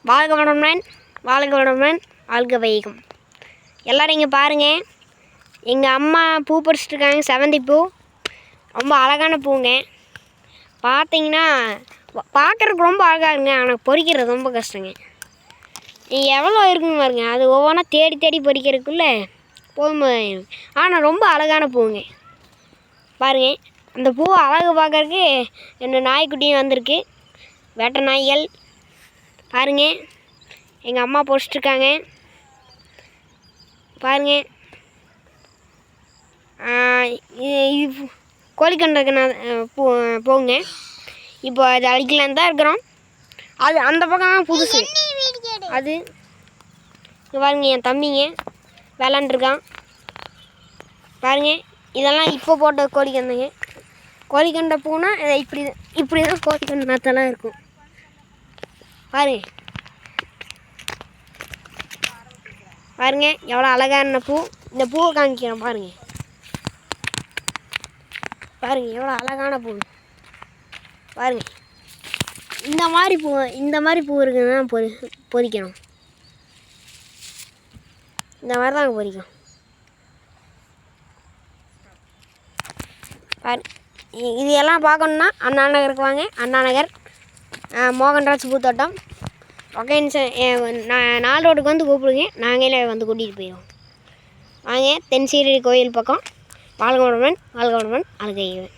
வாழ்க வளமுடன், வாழ்க வளமுடன், வாழ்க வையகம். எல்லோரும் இங்கே பாருங்கள், எங்கள் அம்மா பூ பறிச்சிட்ருக்காங்க. செவந்தி பூ ரொம்ப அழகான பூங்க. பார்த்தீங்கன்னா பார்க்குறதுக்கு ரொம்ப அழகாக இருக்குங்க, ஆனால் பொறிக்கிறது ரொம்ப கஷ்டங்க. எவ்வளோ இருக்குங்க பாருங்க, அது ஒவ்வொன்றா தேடி தேடி பொறிக்கிறதுக்குள்ளே போகும்போது. ஆனால் ரொம்ப அழகான பூங்க பாருங்க. அந்த பூ அழகு பார்க்கறதுக்கு 2 நாய்க்குட்டியும் வந்திருக்கு, வேட்டை நாய்கள் பாருங்க. எங்கள் அம்மா பொறிச்சிட்ருக்காங்க பாருங்க. இது கோழிக்கண்டக்கு நான் போங்க. இப்போ அது அழிக்கலான்னு தான் இருக்கிறோம். அது அந்த பக்கம் புதுசு அது. பாருங்க, என் தம்பிங்க விளாண்டுருக்கான் பாருங்க. இதெல்லாம் இப்போ போட்ட கோழிக்கண்டைங்க. கோழிக்கண்டை பூனா இப்படி தான் கோழிக்கண்டை நாற்றெல்லாம் இருக்கும் பாருங்க. பாருங்க எவ்வளோ அழகான பூ. இந்த பூவை காமிக்கிறேன் பாருங்க. பாருங்க எவ்வளோ அழகான பூ பாருங்க. இந்த மாதிரி பூ இருக்குதுன்னா பொறிக்கணும். இந்த மாதிரி தான் பொறிக்கும் பாரு. இது எல்லாம் பார்க்கணுன்னா அண்ணா நகருக்கு வாங்க. அண்ணா நகர் மோகன்ராஜ் பூத்தோட்டம் ஒகேன் 4 ரோடுக்கு வந்து கூப்பிடுங்க, நாங்களே வந்து கூட்டிகிட்டு போயிடுவோம். வாங்க, தென்சீரடி கோயில் பக்கம். வாழ்க வளமுடன், வாழ்க வளமுடன், வாழ்க வையகம்.